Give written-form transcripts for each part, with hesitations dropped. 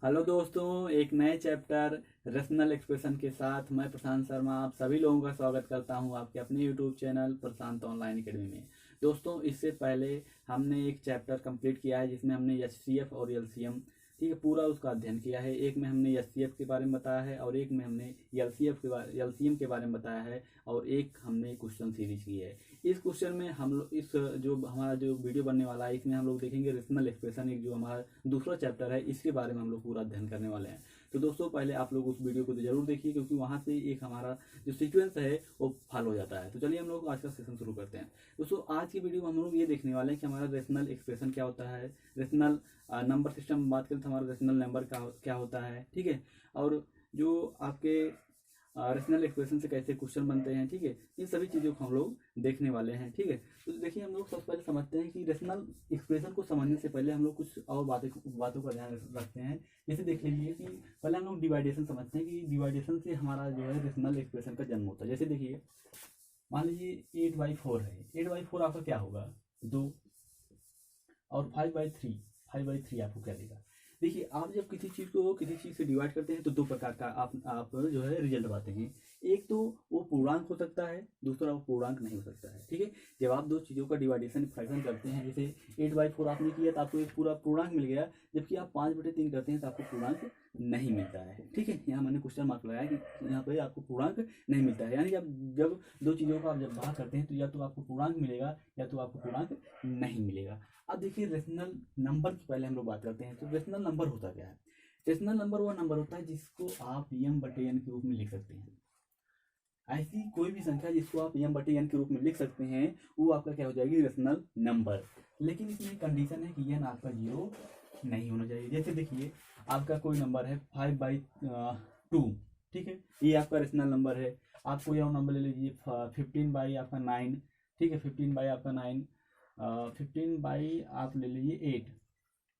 Hello दोस्तों, एक नए चैप्टर रेशनल एक्सप्रेशन के साथ मैं प्रशांत शर्मा आप सभी लोगों का स्वागत करता हूं आपके अपने यूट्यूब चैनल प्रशांत ऑनलाइन एकेडमी में। दोस्तों, इससे पहले हमने एक चैप्टर कंप्लीट किया है जिसमें हमने एचसीएफ और एलसीएम, ठीक है, पूरा उसका अध्ययन किया है। एक में हमने एचसीएफ के बारे में बताया है और एक में हमने एलसीएम के बारे में बताया है और एक हमने क्वेश्चन सीरीज की है। इस क्वेश्चन में हम लोग इस जो हमारा जो वीडियो बनने वाला है इसमें हम लोग देखेंगे रेशनल एक्सप्रेशन, एक जो हमारा दूसरा चैप्टर है इसके बारे में हम लोग पूरा अध्ययन करने वाले हैं। तो दोस्तों, पहले आप लोग उस वीडियो को तो जरूर देखिए क्योंकि वहाँ से एक हमारा जो सीक्वेंस है वो फॉलो हो जाता है। तो चलिए हम लोग आज का सेशन शुरू करते हैं। दोस्तों, आज की वीडियो में हम लोग ये देखने वाले हैं कि हमारा रेशनल एक्सप्रेशन क्या होता है, रेशनल नंबर सिस्टम में बात करें तो हमारा रेशनल नंबर क्या होता है, ठीक है, और जो आपके रेशनल एक्सप्रेशन से कैसे क्वेश्चन बनते हैं, ठीक है, इन सभी चीज़ों को हम लोग देखने वाले हैं। ठीक है, तो देखिए हम लोग सबसे पहले समझते हैं कि रेशनल एक्सप्रेशन को समझने से पहले हम लोग कुछ और बातों का ध्यान रखते हैं। जैसे देख लीजिए कि पहले हम लोग डिवाइडेशन समझते हैं कि डिवाइडेशन से हमारा जो है रेशनल एक्सप्रेशन का जन्म होता है। जैसे देखिए, मान लीजिए 8/4 है, 8/4 आपका क्या होगा, 2, और 5/3 आपको क्या देगा। देखिए, आप जब किसी चीज़ से डिवाइड करते हैं तो दो प्रकार का आप जो है रिजल्ट पाते हैं। एक तो वो पूर्णांक हो सकता है, दूसरा वो पूर्णांक नहीं हो सकता है। ठीक है, जब आप दो चीज़ों का डिवाइडेशन फ्रैक्शन करते हैं, जैसे 8/4 आपने किया तो आपको एक पूरा पूर्णांक मिल गया, जबकि आप 5/3 करते हैं तो आपको पूर्णांक नहीं मिलता है। ठीक है, यहाँ मैंने क्वेश्चन मार्क लगाया कि यहाँ पे आपको पूर्णांक नहीं मिलता है, यानी कि आप जब दो चीज़ों का आप जब भाग करते हैं तो या तो आपको पूर्णांक मिलेगा या तो आपको पूर्णांक नहीं मिलेगा। अब देखिए, रेशनल नंबर की पहले हम लोग बात करते हैं। तो रेशनल नंबर होता क्या है? रेशनल नंबर वो नंबर होता है जिसको आप m/n के रूप में लिख सकते हैं। ऐसी कोई भी संख्या जिसको आप m/n के रूप में लिख सकते हैं वो आपका क्या हो जाएगी, रेशनल नंबर। लेकिन इसमें कंडीशन है कि n आपका 0 नहीं होना चाहिए। जैसे देखिए, आपका कोई नंबर है 5/2, ठीक है, ये आपका रेशनल नंबर है। आप कोई और नंबर ले लीजिए 15/9, ठीक है, 15/9, 15 आप ले लीजिए 8,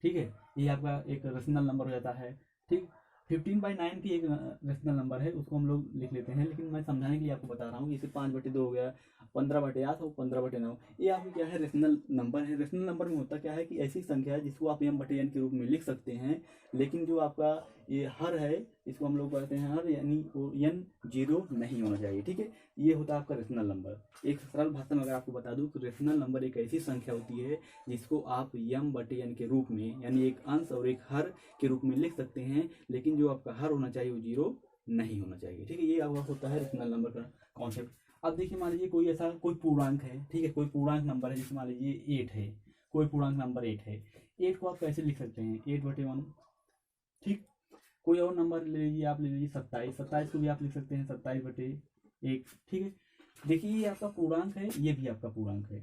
ठीक है, ये आपका एक रेशनल नंबर हो जाता है। ठीक, 15/9 की एक रेशनल नंबर है, उसको हम लोग लिख लेते हैं, लेकिन मैं समझाने के लिए आपको बता रहा हूँ। जैसे 5/2 हो गया, 15/8 और 15/9, ये आपकी क्या है, रेशनल नंबर है। रेशनल नंबर में होता क्या है कि ऐसी संख्या है जिसको आप m/n के रूप में लिख सकते हैं, लेकिन जो आपका ये हर है इसको हम लोग कहते हैं हर, यानी वो n 0 नहीं होना चाहिए। ठीक है, ये होता है आपका रेशनल नंबर। एक सरल भाषा में अगर आपको बता दूं तो रेशनल नंबर एक ऐसी संख्या होती है जिसको आप m/n के रूप में, यानी एक अंश और एक हर के रूप में लिख सकते हैं, लेकिन जो आपका हर होना चाहिए वो 0 नहीं होना चाहिए। ठीक है, ये आपका होता है रेशनल नंबर का कॉन्सेप्ट। अब देखिए, मान लीजिए कोई ऐसा कोई पूर्णांक है, ठीक है, कोई पूर्णांक नंबर है, जैसे मान लीजिए 8 है, कोई पूर्णांक नंबर 8 है। 8 को आप कैसे लिख सकते हैं, 8/1। ठीक, कोई और नंबर ले लीजिए, आप ले लीजिए 27, 27 को भी आप लिख सकते हैं 27/1। ठीक है, देखिए ये आपका पूर्णांक है, ये भी आपका पूर्णांक है।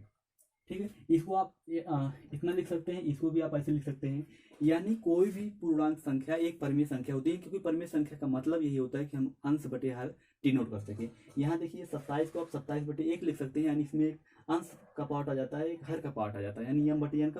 ठीक है, इसको आप इतना लिख सकते हैं, इसको भी आप ऐसे लिख सकते हैं। यानी कोई भी पूर्णांक संख्या एक परिमेय संख्या होती है, क्योंकि परिमेय संख्या का मतलब यही होता है कि हम अंश बटे हर डिनोट कर सके। यहाँ देखिए 27 को आप 27/1 लिख सकते हैं, यानी इसमें एक अंश का पार्ट आ जाता है, एक हर का पार्ट आ जाता है, यानी m/n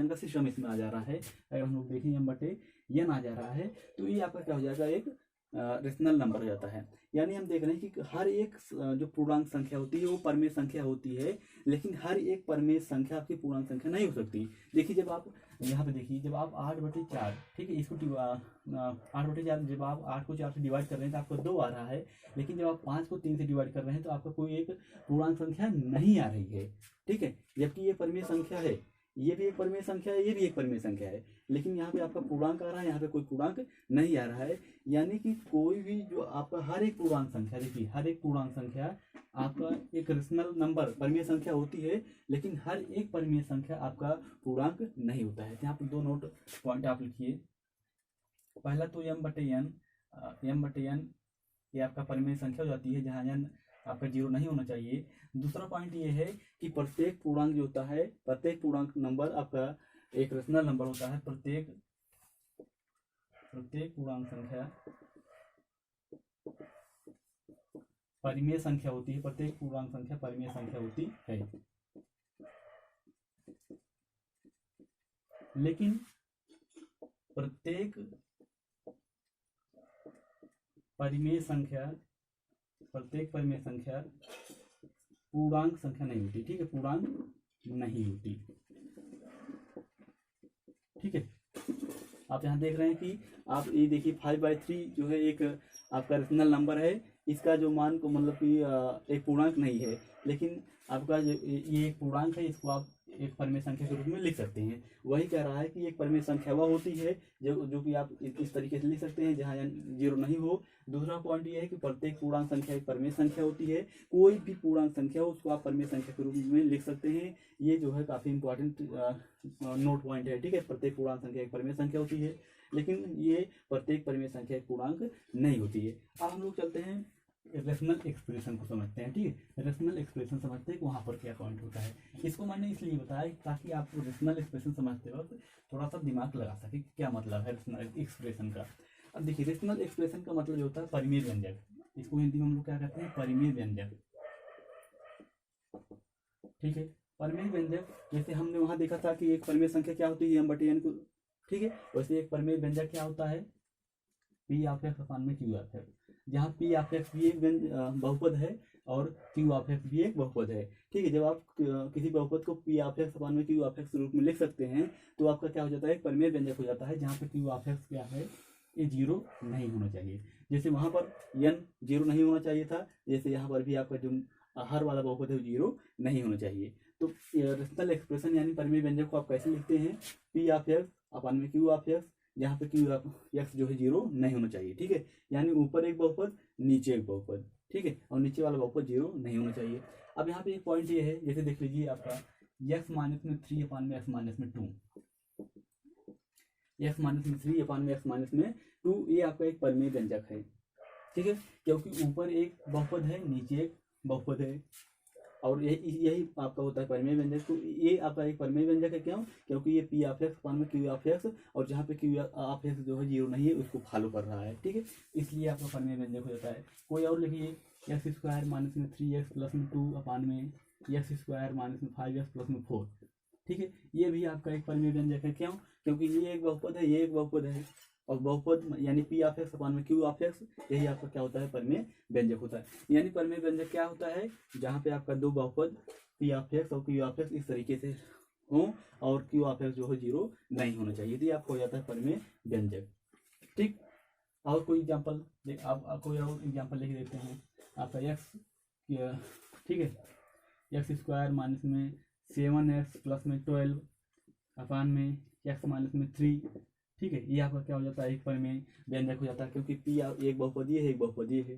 का सिस्टम इसमें आ जा रहा है। अगर हम लोग देखें m/n आ जा रहा है तो ये आपका क्या हो जाएगा, एक रेशनल नंबर हो जाता है। यानी हम देख रहे हैं कि हर एक जो पूर्णांक संख्या होती है वो परिमेय संख्या होती है, लेकिन हर एक परिमेय संख्या आपकी पूर्णांक संख्या नहीं हो सकती। देखिए, जब आप यहाँ पे देखिए, जब आप 8/4, ठीक है, इसको 8/4, जब आप 8 को 4 से डिवाइड कर रहे हैं तो आपको 2 आ रहा है, लेकिन जब आप 5 को 3 से डिवाइड कर रहे हैं तो आपका कोई एक पूर्णांक संख्या नहीं आ रही है। ठीक है, जबकि ये परिमेय संख्या है, ये भी एक परिमेय संख्या है, ये भी एक परिमेय संख्या है, लेकिन यहाँ पे आपका पूर्णांक आ रहा है, यहाँ पे कोई पूर्णांक नहीं आ रहा है। यानी कि कोई भी जो आपका हर एक पूर्णांक संख्या, देखिए हर एक पूर्णांक संख्या आपका एक रेशनल नंबर परिमेय संख्या होती है, लेकिन हर एक परिमेय संख्या आपका पूर्णांक नहीं होता है। यहाँ पर दो नोट पॉइंट आप लिखिए। पहला तो m/n ये आपका परिमेय संख्या हो जाती है जहाँ n आपका 0 नहीं होना चाहिए। दूसरा पॉइंट ये है कि प्रत्येक पूर्णांक जो होता है, प्रत्येक पूर्णांक नंबर आपका एक रेशनल नंबर होता है। प्रत्येक पूर्णांक संख्या परिमेय संख्या होती है, प्रत्येक पूर्णांक संख्या परिमेय संख्या होती है। लेकिन प्रत्येक परिमेय संख्या पूर्णांक संख्या नहीं होती। ठीक है, पूर्णांक नहीं होती। ठीक है, आप यहाँ देख रहे हैं कि आप ये देखिए 5/3 जो है एक आपका रेशनल नंबर है। इसका जो मान को मतलब कि एक पूर्णांक नहीं है, लेकिन आपका जो ये एक पूर्णांक है, इसको आप एक परिमेय संख्या के रूप में लिख सकते हैं। वही कह रहा है कि एक परिमेय संख्या वह होती है जो कि आप इस तरीके से लिख सकते हैं जहाँ जीरो नहीं हो। दूसरा पॉइंट ये है कि प्रत्येक पूर्णांक संख्या एक परिमेय संख्या होती है। कोई भी पूर्णांक संख्या हो उसको आप परिमेय संख्या के रूप में लिख सकते हैं। ये जो है काफ़ी इंपॉर्टेंट नोट पॉइंट है, ठीक है। प्रत्येक पूर्णांक संख्या एक परिमेय संख्या होती है, लेकिन ये प्रत्येक परिमेय संख्या एक पूर्णांक नहीं होती है। अब हम लोग चलते हैं रेशनल एक्सप्रेशन को समझते हैं, ठीक है। रेशनल एक्सप्रेशन समझते हैं कि वहाँ पर क्या पॉइंट होता है। इसको मैंने इसलिए बताया ताकि आप रेशनल एक्सप्रेशन समझते वक्त थोड़ा सा दिमाग लगा सके क्या मतलब है रेशनल एक्सप्रेशन का। अब देखिए, रेशनल एक्सप्रेशन का मतलब जो होता है परिमेय व्यंजक। इसको हिंदी में हम लोग क्या कहते हैं, परिमेय व्यंजक, ठीक है। परिमेय व्यंजक जैसे हमने वहाँ देखा था कि एक परिमेय संख्या क्या होती है m/n को, ठीक है। वैसे एक परिमेय व्यंजक क्या होता है, पी ऑफ एक्स अपान में क्यू ऑफ एक्स, जहाँ पी ऑफ एक्स भी एक बहुपद है और क्यू ऑफ एक्स भी एक बहुपद है, ठीक है। जब आप किसी बहुपद को पी ऑफ एक्स अपान में क्यू ऑफ एक्स रूप में लिख सकते हैं तो आपका क्या हो जाता है, एक परिमेय व्यंजक हो जाता है जहाँ पे क्यू ऑफ एक्स क्या है, ये जीरो नहीं होना चाहिए। जैसे वहाँ पर n जीरो नहीं होना चाहिए था, जैसे यहाँ पर भी आपका जो हर वाला बहुपद है वो जीरो नहीं होना चाहिए। तो रेशनल एक्सप्रेशन यानी परिमेय व्यंजक को आप कैसे लिखते हैं, पी ऑफ एक्स अपान में क्यू ऑफ एक्स, जहाँ पे क्यू ऑफ एक्स जो है जीरो नहीं होना चाहिए, ठीक है। यानी ऊपर एक बहुपद नीचे एक बहुपद, ठीक है, और नीचे वाला बहुपद जीरो नहीं होना चाहिए। अब यहाँ पे एक पॉइंट ये है, जैसे देख लीजिए आपका x माइनस में 3 अपान में x माइनस में 2, x माइनस में 3 अपान में x माइनस में 2, ये आपका एक परिमेय व्यंजक है, ठीक है। क्योंकि ऊपर एक बहुपद है नीचे एक बहुपद है, और यही आपका होता है परिमेय व्यंजक। तो ये आपका एक परिमेय व्यंजक है, क्यों, क्योंकि ये पी ऑफ एक्स अपान में क्यू ऑफ एक्स, और जहाँ पे क्यू ऑफ एक्स जो है जीरो नहीं है उसको फॉलो कर रहा है, ठीक है। इसलिए आपका परिमेय व्यंजक हो जाता है। कोई और लिखिए, एक्स स्क्वायर माइनस में 3x प्लस में 2 अपान में एक्स स्क्वायर माइनस में 5x प्लस में 4, ठीक है। ये भी आपका एक परिमेय व्यंजक है, क्यों, क्योंकि ये एक बहुपद है, ये एक बहुपद है, और बहुपद यानी पी ऑफ एक्स अपान में क्यू ऑफ एक्स, यही आपका क्या होता है, परिमेय व्यंजक होता है। यानी परिमेय व्यंजक क्या होता है, जहाँ पे आपका दो बहुपद पी ऑफ एक्स और क्यू ऑफ एक्स इस तरीके से हो और क्यू ऑफ एक्स जो है जीरो नहीं होना चाहिए, तो आपको हो जाता है परिमेय व्यंजक, ठीक। और कोई एग्जाम्पल आप कोई और एग्जाम्पल लिख देते हैं। आपका एक्स, ठीक है, एक्स स्क्वायर माइनस में 7x प्लस में 12 अपान में एक्स माइनस में 3, ठीक है। ये आपका क्या हो जाता है, एक परिमेय व्यंजक हो जाता है, क्योंकि पी एक बहुपदीय है एक बहुपदीय है,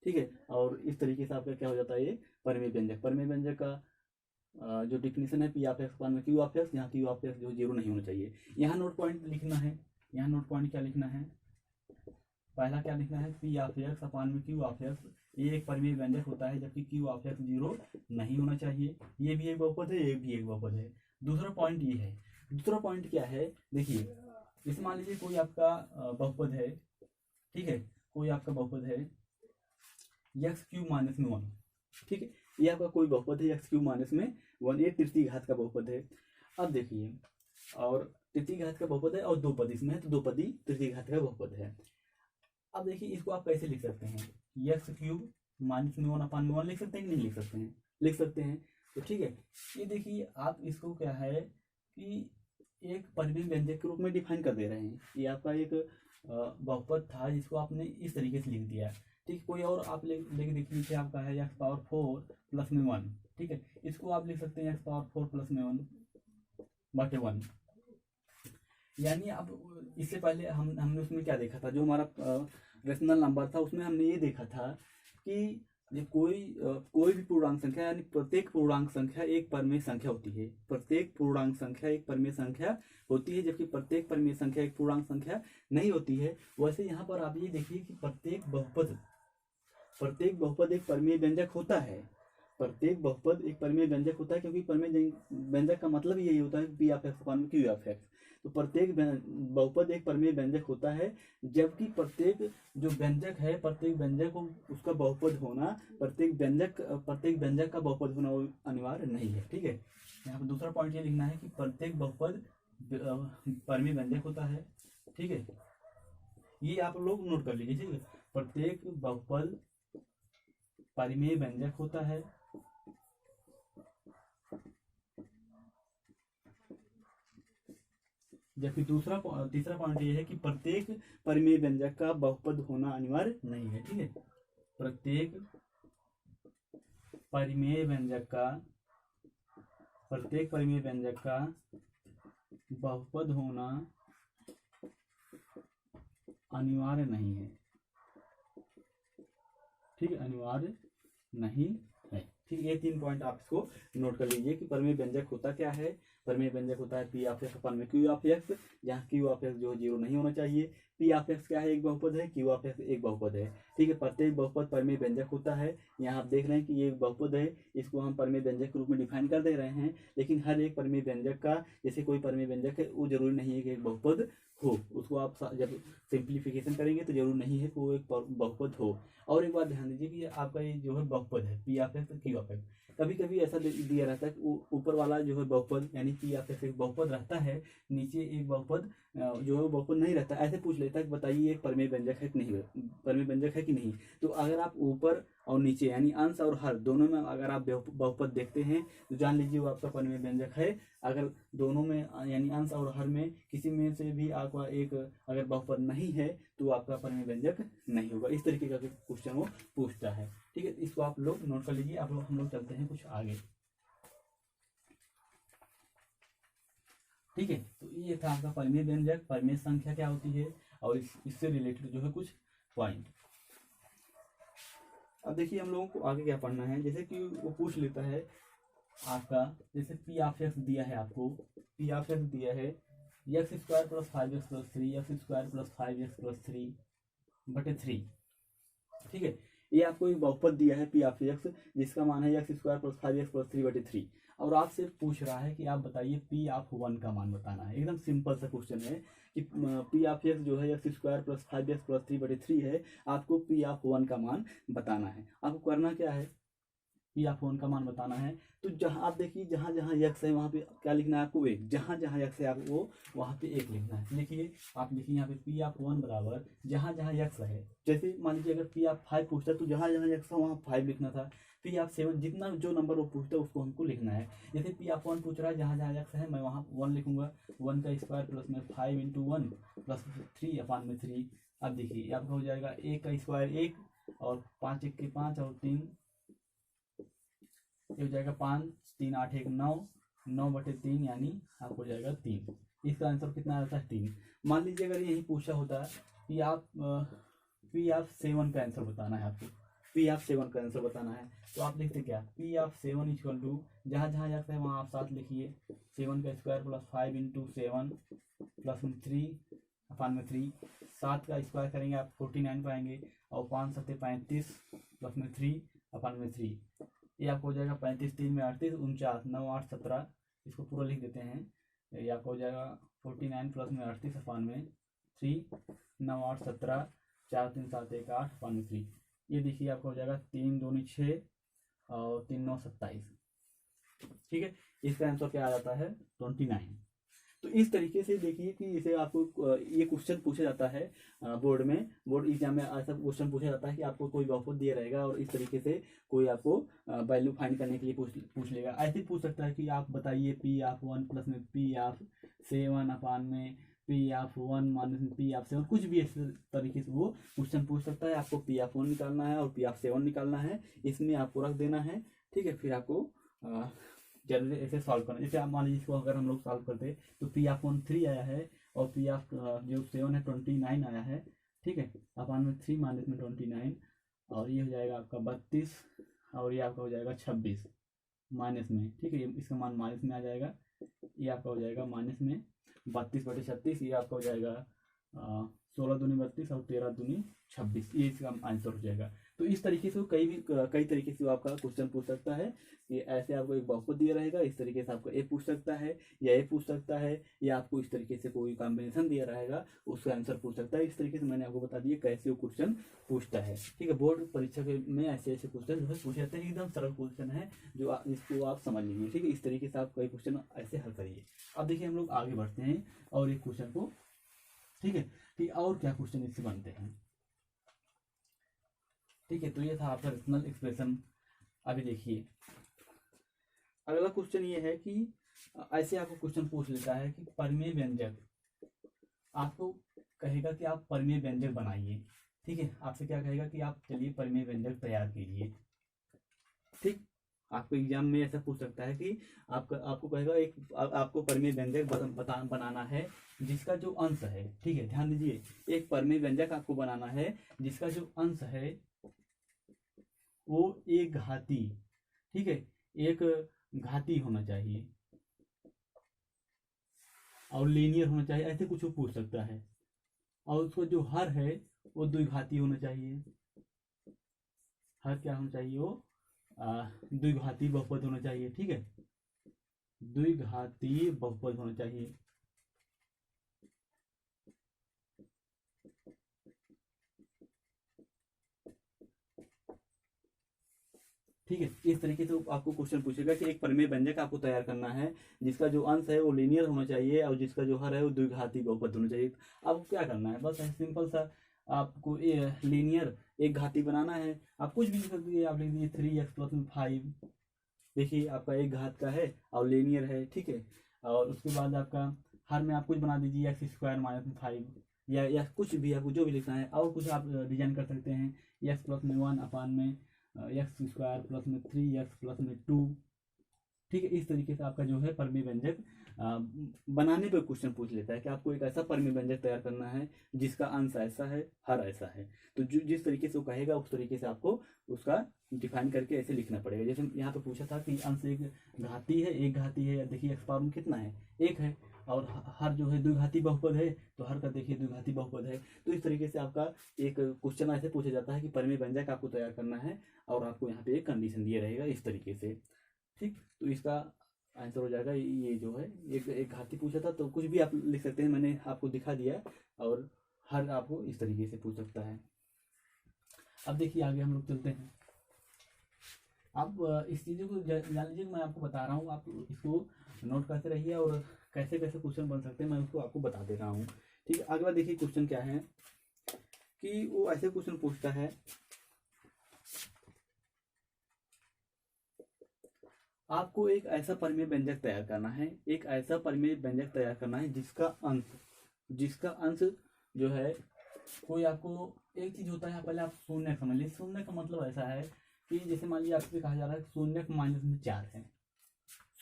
ठीक है। और इस तरीके से आपका क्या हो जाता है, ये परिमेय व्यंजक। परिमेय व्यंजक का जो डिफिनीशन है, पी ऑफ एक्स अपान में क्यू ऑफ एक्स, यहाँ क्यू ऑफ एक्स जो जीरो नहीं होना चाहिए। यहाँ नोट पॉइंट लिखना है, यहाँ नोट पॉइंट क्या लिखना है, पहला क्या लिखना है, पी ऑफ एक्स अपान में क्यू ऑफ एक्स, ये एक परिमेय व्यंजक होता है जबकि क्यू ऑफ एक्स जीरो नहीं होना चाहिए। ये भी एक बहुपद है, ये भी एक बहुपद है। दूसरा पॉइंट ये है, दूसरा पॉइंट क्या है, देखिए, जैसे मान लीजिए कोई आपका बहुपद है, ठीक है, कोई आपका बहुपद है एक्स क्यू माइनस में 1, ठीक है। ये आपका कोई बहुपद है एक्स क्यू माइनस में 1, ये तृतीय घात का बहुपद है। अब देखिए, और तृतीय घात का बहुपद है और दो पद इसमें है, तो दो पदी तृतीय घात का बहुपद है। अब देखिए, इसको आप कैसे लिख सकते हैं, एक्स क्यूब माइनस में 1 अपान में 1 लिख सकते हैं कि नहीं लिख सकते हैं, लिख सकते हैं। तो ठीक है, ये देखिए आप इसको क्या है कि एक परिमेय व्यंजक के रूप में डिफाइन कर दे रहे हैं। ये आपका एक बहुपद था जिसको आपने इस तरीके से लिख दिया, ठीक। कोई और आप लेके देख लीजिए, आपका है एक्स पावर 4 प्लस में 1, ठीक है। इसको आप लिख सकते हैं एक्स पावर 4 प्लस में 1/1। यानी अब इससे पहले हमने उसमें क्या देखा था, जो हमारा रेशनल नंबर था उसमें हमने ये देखा था कि ये कोई भी पूर्णांक संख्या यानी प्रत्येक पूर्णांक संख्या एक परिमेय संख्या होती है। प्रत्येक पूर्णांक संख्या एक परिमेय संख्या होती है, जबकि प्रत्येक परिमेय संख्या एक पूर्णांक संख्या नहीं होती है। वैसे यहाँ पर आप ये देखिए कि प्रत्येक बहुपद एक परिमेय व्यंजक होता है। प्रत्येक बहुपद एक परिमेय व्यंजक होता है, क्योंकि परिमेय व्यंजक का मतलब यही होता है P of x upon Q of x. तो प्रत्येक बहुपद एक परिमेय व्यंजक होता है, जबकि प्रत्येक जो व्यंजक है, प्रत्येक व्यंजक को उसका बहुपद होना, प्रत्येक व्यंजक का बहुपद होना वो अनिवार्य नहीं है, ठीक है। यहाँ पर दूसरा पॉइंट ये लिखना है कि प्रत्येक बहुपद परिमेय व्यंजक होता है, ठीक है। ये आप लोग नोट कर लीजिए, ठीक है। प्रत्येक बहुपद परिमेय व्यंजक होता है, जबकि तीसरा पॉइंट ये है कि प्रत्येक परिमेय व्यंजक का बहुपद होना अनिवार्य नहीं है। ठीक है, प्रत्येक परिमेय व्यंजक का बहुपद होना अनिवार्य नहीं है। ठीक है, अनिवार्य नहीं है। ठीक, ये 3 पॉइंट आप इसको नोट कर लीजिए कि परिमेय व्यंजक होता क्या है। परिमेय व्यंजक होता है पी ऑफ एक्स अपन में क्यू ऑफ एक्स, जहाँ क्यू ऑफ एक्स जो 0 नहीं होना चाहिए। पी ऑफ एक्स क्या है, एक बहुपद है, क्यू ऑफ एक्स एक बहुपद है। ठीक है, प्रत्येक बहुपद परिमेय व्यंजक होता है। यहाँ आप देख रहे हैं कि ये एक बहुपद है, इसको हम परिमेय व्यंजक के रूप में डिफाइन कर दे रहे हैं। लेकिन हर एक परिमेय व्यंजक का, जैसे कोई परिमेय व्यंजक है, वो जरूरी नहीं है कि एक बहुपद हो, उसको आप जब सिंप्लीफिकेशन करेंगे तो जरूर नहीं है कि वो एक बहुपद हो। और एक बात ध्यान दीजिए कि आपका ये जो है बहुपद है P of x Q of x, कभी कभी ऐसा दिया रहता है कि ऊपर वाला जो है बहुपद यानी पी ऑफ एक्स एक बहुपद रहता है, नीचे एक बहुपद जो है वो बहुपद नहीं रहता। ऐसे पूछ लेता है कि बताइए एक परिमेय व्यंजक है कि नहीं, परिमेय व्यंजक है कि नहीं। तो अगर आप ऊपर और नीचे यानी अंश और हर दोनों में अगर आप बहुपद देखते हैं तो जान लीजिए वो आपका परिमेय व्यंजक है। अगर दोनों में यानी अंश और हर में किसी में से भी आपका एक अगर बहुपद नहीं है तो आपका परिमेय व्यंजक नहीं होगा। इस तरीके का क्वेश्चन वो पूछता है। ठीक है, इसको आप लोग नोट कर लीजिए। हम लोग चलते हैं कुछ आगे। ठीक है, तो ये था आपका परिमेय व्यंजक, परिमेय संख्या क्या होती है और इससे रिलेटेड जो है कुछ पॉइंट। अब देखिए हम लोगों को आगे क्या पढ़ना है। जैसे कि वो पूछ लेता है आपका, जैसे पी ऑफ एक्स दिया है, आपको पी ऑफ एक्स दिया है x square plus 5x plus 3, x square plus 5x plus 3 बटे 3। ठीक है, ये आपको एक बहुपद दिया है पी ऑफ एक्स, जिसका मान है x square plus 5x plus 3 बटे 3। और आपसे पूछ रहा है कि आप बताइए पी ऑफ 1 का मान बताना है। एकदम सिंपल सा क्वेश्चन है कि पी ऑफ एक्स जो है x square plus 5x plus 3 बटे 3 है, आपको पी ऑफ 1 का मान बताना है। आपको करना क्या है, पी ऑफ 1 का मान बताना है। तो जहाँ आप देखिए जहाँ जहाँ एक्स है वहाँ पे क्या लिखना है आपको, एक। जहाँ जहाँ एक्स है आपको वहाँ पे एक लिखना है। लिखिए, आप लिखिए यहाँ पे पी ऑफ 1 बराबर जहाँ जहाँ एक्स है। जैसे मान लीजिए अगर पी ऑफ 5 पूछता है तो जहाँ जहाँ एक्स है वहाँ 5 लिखना था। पी ऑफ 7 जितना जो नंबर वो पूछता है उसको हमको लिखना है। जैसे पी ऑफ 1 पूछ रहा है, जहाँ जहाँ एक्स है मैं वहाँ 1 लिखूंगा। 1 का स्क्वायर प्लस में 5 इंटू 1 प्लस 3 अपान में 3। अब देखिए आपका हो जाएगा 1 का स्क्वायर 1 और 5 1 के 5 और 3 ये हो जाएगा 5 3 8 1 9 9 बटे 3 यानी आपको हो जाएगा 3। इसका आंसर कितना आता है 3। मान लीजिए अगर यही पूछा होता कि आप पी ऑफ 7 का आंसर बताना है, आपको पी ऑफ 7 का आंसर बताना है, तो आप लिखते क्या, पी ऑफ 7 इक्वल टू जहाँ जहाँ जाता है वहाँ आप 7 लिखिए। 7 का स्क्वायर प्लस 5 इंटू 7 प्लस 3 अपान में 3। 7 का स्क्वायर करेंगे आप 49 पाएंगे और 5 7 35 प्लस में 3 अपान में 3। ये आपको हो जाएगा 35 3 में 38 49 9 8 17। इसको पूरा लिख देते हैं। ये आपको हो जाएगा 49 प्लस में 38 अपान में 3 9 8 17 4 3 7 1 8 अपान में 3। ये देखिए आपका हो जाएगा 3 2 6 और 3 9 27। ठीक है, इसका आंसर क्या आ जाता है 29। तो इस तरीके से देखिए कि इसे आपको ये क्वेश्चन पूछा जाता है बोर्ड एग्जाम में ऐसा क्वेश्चन पूछा जाता है कि आपको कोई बहुपद दिया रहेगा और इस तरीके से कोई आपको वैल्यू फाइंड करने के लिए पूछ लेगा। ऐसे पूछ सकता है कि आप बताइए पी ऑफ 1 प्लस में पी ऑफ 7 अपान में पी ऑफ 1 माइनस में पी ऑफ 7, कुछ भी इस तरीके से वो क्वेश्चन पूछ सकता है। आपको पी ऑफ 1 निकालना है और पी ऑफ 7 निकालना है, इसमें आपको रख देना है। ठीक है, फिर आपको जनरली ऐसे सॉल्व करना। जैसे आप मान लीजिए इसको अगर हम लोग सॉल्व करते तो पी ऑफ 1 3 आया है और पी ऑफ जो 7 है 29 आया है। ठीक है, अपान में 3 माइनस में 29 और ये हो जाएगा आपका 32 और ये आपका हो जाएगा 26 माइनस में। ठीक है, इसका मान माइनस में आ जाएगा। ये आपका हो जाएगा माइनस में 32 बटे 36। ये आपका हो जाएगा 16 दूनी 32 और 13 दूनी 26। ये इसका आंसर हो जाएगा। तो इस तरीके से कई तरीके से आपका क्वेश्चन पूछ सकता है कि ऐसे आपको एक बहुपद दिया रहेगा, इस तरीके से आपको ए पूछ सकता है या ए पूछ सकता है, या आपको इस तरीके से कोई कॉम्बिनेशन दिया रहेगा उसका आंसर पूछ सकता है। इस तरीके से मैंने आपको बता दिया कैसे वो क्वेश्चन पूछता है। ठीक है, बोर्ड परीक्षा में ऐसे ऐसे क्वेश्चन जो है पूछे जाते हैं। एकदम सरल क्वेश्चन है जो इसको आप समझ लीजिए। ठीक है, इस तरीके से आप कई क्वेश्चन ऐसे हल करिए। अब देखिए हम लोग आगे बढ़ते हैं और एक क्वेश्चन को, ठीक है, ठीक और क्या क्वेश्चन इससे बनते हैं। ठीक है, तो ये था आपका रेशनल एक्सप्रेशन। अभी देखिए अगला क्वेश्चन ये है कि ऐसे आपको क्वेश्चन पूछ लेता है कि परिमेय व्यंजक आपको कहेगा कि आप परिमेय व्यंजक बनाइए। ठीक है, आपसे क्या कहेगा कि आप चलिए परिमेय व्यंजक तैयार कीजिए। ठीक, आपको एग्जाम में ऐसा पूछ सकता है कि आपको कहेगा आपको परिमेय व्यंजक बनाना है जिसका जो अंश है, ठीक है ध्यान दीजिए, एक परिमेय व्यंजक आपको बनाना है जिसका जो अंश है वो एक घाती, ठीक है, एक घाती होना चाहिए और लीनियर होना चाहिए, ऐसे कुछ वो पूछ सकता है। और उसको जो हर है वो द्विघाती होना चाहिए। हर क्या होना चाहिए, वो द्विघाती बहुपद होना चाहिए। ठीक है, द्विघाती बहुपद होना चाहिए। ठीक है, इस तरीके से आपको क्वेश्चन पूछेगा कि एक परिमेय व्यंजक आपको तैयार करना है जिसका जो अंश है वो लीनियर होना चाहिए और जिसका जो हर है वो द्विघाती बहुपद होना चाहिए। आपको क्या करना है, बस सिंपल सा आपको लीनियर एक घाती बनाना है। आप कुछ भी लिख दीजिए, आप लिख दीजिए 3x+5। देखिए आपका एक घात का है और लीनियर है। ठीक है, और उसके बाद आपका हर में आप कुछ बना दीजिए x² - 5 या कुछ भी आपको जो भी लिखना है। और कुछ आप डिजाइन कर सकते हैं, x+1/, x² + 3x+2। ठीक है, इस तरीके से आपका जो है परिमेय व्यंजक बनाने पर क्वेश्चन पूछ लेता है कि आपको एक ऐसा परिमेय व्यंजक तैयार करना है जिसका अंश ऐसा है, हर ऐसा है। तो जो जिस तरीके से वो कहेगा उस तरीके से आपको उसका डिफाइन करके ऐसे लिखना पड़ेगा। जैसे यहाँ पे पूछा था कि अंश एक घाती है, एक घाती है, देखिए एक्स पावर में कितना है, एक है, और हर जो है द्विघाती बहुपद है, तो हर का देखिए द्विघाती बहुपद है। तो इस तरीके से आपका एक क्वेश्चन ऐसे पूछा जाता है कि परिमेय व्यंजक आपको तैयार करना है और आपको यहाँ पे एक कंडीशन दिया रहेगा इस तरीके से। ठीक, तो इसका आंसर हो जाएगा ये जो है, एक घाती पूछा था तो कुछ भी आप लिख सकते हैं, मैंने आपको दिखा दिया। और हर आपको इस तरीके से पूछ सकता है। अब देखिए आगे हम लोग चलते हैं। आप इस चीज़ों को जान लीजिए, मैं आपको बता रहा हूँ, आप इसको नोट करते रहिए और कैसे कैसे क्वेश्चन बन सकते हैं मैं उसको आपको बता दे रहा हूँ। ठीक है, अगला देखिए क्वेश्चन क्या है कि वो ऐसे क्वेश्चन पूछता है, आपको एक ऐसा परिमेय व्यंजक तैयार करना है, एक ऐसा परिमेय व्यंजक तैयार करना है जिसका अंश जो है, कोई आपको एक चीज होता है, पहले आप शून्य समझ लीजिए। शून्य का मतलब ऐसा है कि जैसे मान लीजिए आपसे कहा जा रहा है शून्य -4 है,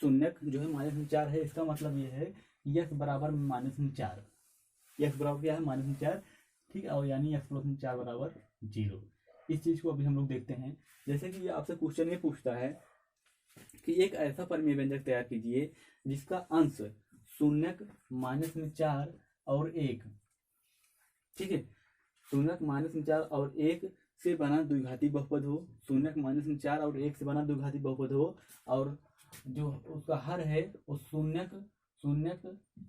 शून्य जो है -4 है, इसका मतलब ये है x बराबर -4, x बराबर क्या है -4। ठीक है, और यानी x+4 बराबर 0। इस चीज को अभी हम लोग देखते हैं। जैसे कि ये आपसे क्वेश्चन ये पूछता है कि एक ऐसा परिमेय व्यंजक तैयार कीजिए जिसका अंश शून्य -4 और 1, ठीक है, शून्य -4 और 1 से बना द्विघाती बहुपद हो, शून्य -4 और 1 से बना द्विघाती बहुपद हो, और जो उसका हर है वो शून्य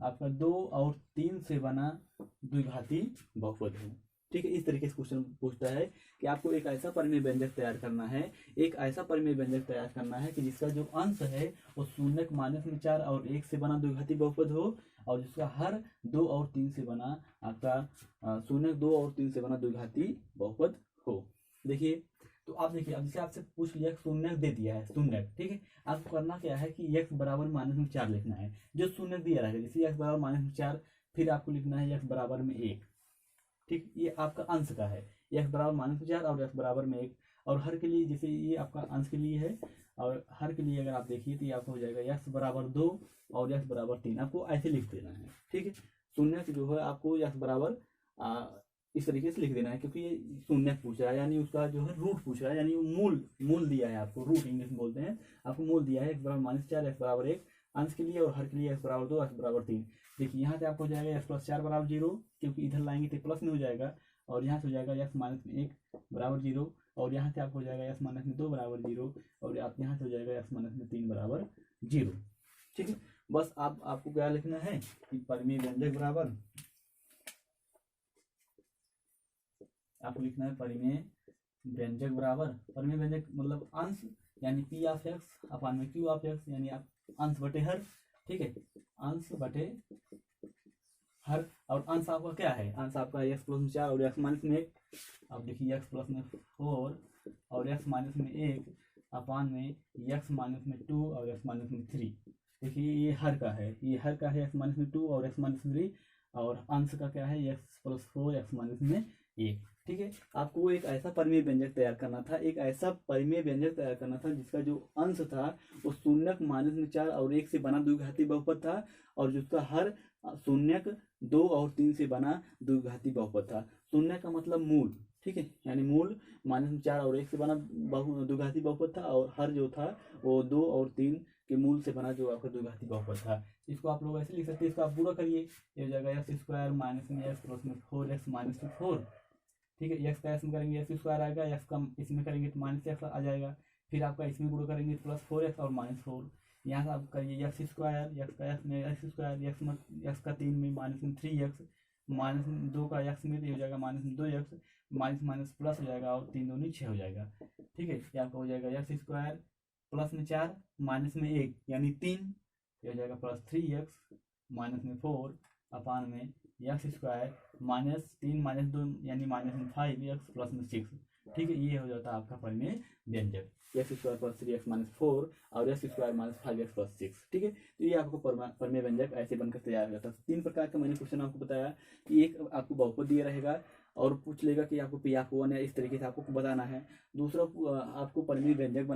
आपका 2 और 3 से बना द्विघाती बहुपद हो। ठीक है, इस तरीके से क्वेश्चन पूछता है कि आपको एक ऐसा परिमेय व्यंजक तैयार करना है, एक ऐसा परिमेय व्यंजक तैयार करना है कि जिसका जो अंश है वो शून्य -4 और 1 से बना द्विघाती बहुपद हो, और जिसका हर 2 और 3 से बना आपका शून्य 2 और 3 से बना द्विघाती बहुपद हो। देखिए, तो आप देखिए, अब जैसे आपसे पूछ लिया, शून्य दे दिया है शून्य, ठीक है, आपको करना क्या है कि x बराबर -4 लिखना है, जो शून्य दिया रहेगा। जैसे x बराबर -4, फिर आपको लिखना है x बराबर में 1। ठीक, ये आपका अंश का है, x बराबर -4 और x बराबर में 1। और हर के लिए, जैसे ये आपका अंश के लिए है, और हर के लिए अगर आप देखिए तो ये आपको हो जाएगा x बराबर 2 और x बराबर 3, आपको ऐसे लिख देना है। ठीक है, शून्य जो है आपको x बराबर इस तरीके से लिख देना है, क्योंकि ये शून्य पूछ रहा है, यानी उसका जो है रूट पूछ रहा है, यानी मूल दिया है आपको, रूट इंग्लिश में बोलते हैं, आपको मूल दिया है x बराबर -4, x बराबर 1 अंश के लिए, और हर के लिए x बराबर 2, x बराबर 3। देखिए यहाँ से आपको हो जाएगा x+4 बराबर 0, क्योंकि इधर लाएंगे तो प्लस में हो जाएगा, और यहाँ से हो जाएगा x-1 बराबर 0, और यहाँ से आपको हो जाएगा x-2 बराबर 0, और आप यहाँ से हो जाएगा x-3 बराबर 0। ठीक है, बस आपको क्या लिखना है कि परिमेय व्यंजक बराबर, आपको लिखना है परिमेय व्यंजक बराबर, परिमेय व्यंजक मतलब अंश यानी p ऑफ x अपान में q ऑफ x, यानी आप अंश बटे हर। ठीक है, अंश बटे हर, और अंश आपका क्या है, अंश आपका x+4 और x-1। अब देखिए x+4 और x-1 अपान में x-2 और x-3। देखिए ये हर का है, ये हर का है x-2 और x-3, और अंश का क्या है x प्लस 4 x माइनस में 1। ठीक है, आपको एक ऐसा परिमेय व्यंजक तैयार करना था, एक ऐसा परिमेय व्यंजक तैयार करना था जिसका जो अंश था वो शून्यक माइनस में 4 और 1 से बना द्विघाती बहुपद था, और जिसका हर शून्यक 2 और 3 से बना द्विघाती बहुपद था। शून्य का मतलब मूल, ठीक है, यानी मूल माइनस में 4 और 1 से बना द्विघाती बहुपद था, और हर जो था वो 2 और 3 के मूल से बना जो आपका द्विघाती बहुपद था। इसको आप लोग ऐसे लिख सकते हैं, इसको आप पूरा करिए, ये हो जाएगा एक्स स्क्वायर माइनस में एक्स प्लस में 4x माइनस में 4। ठीक है, एक्स का इसमें करेंगे एक्स स्क्वायर आएगा, एक्स का इसमें करेंगे तो माइनस एक्स आ जाएगा, फिर आपका इसमें गुणा करेंगे तो प्लस 4x और माइनस 4। यहाँ से आप करिए एक्स स्क्वायर, एक्स का एक्स में एक्स स्क्वायर, एक्स का 3 में माइनस में 3x, माइनस 2 का एक्स में हो जाएगा माइनस में 2x, माइनस माइनस प्लस हो जाएगा और 3 दूनी 6 हो जाएगा। ठीक है, ये आपका हो जाएगा एक्स स्क्वायर प्लस में 4 माइनस में 1 यानी 3, ये हो जाएगा प्लस 3x माइनस में 4 अपान में एक्स स्क्वायर माइनस 3 माइनस 2 यानी माइनस में 5x प्लस में 6। ठीक है, ये हो जाता है आपका परिमेय व्यंजक x square plus 3x minus 4 और x square minus 5x plus 6। ठीक है, तो ये आपको परिमेय व्यंजक ऐसे बनकर तैयार हो जाता है। 3 प्रकार का मैंने क्वेश्चन आपको बताया कि एक आपको बहुपद दिया रहेगा और पूछ लेगा कि आपको पी ऑफ 1 या इस तरीके से आपको बताना है। दूसरा आपको परिमेय व्यंजक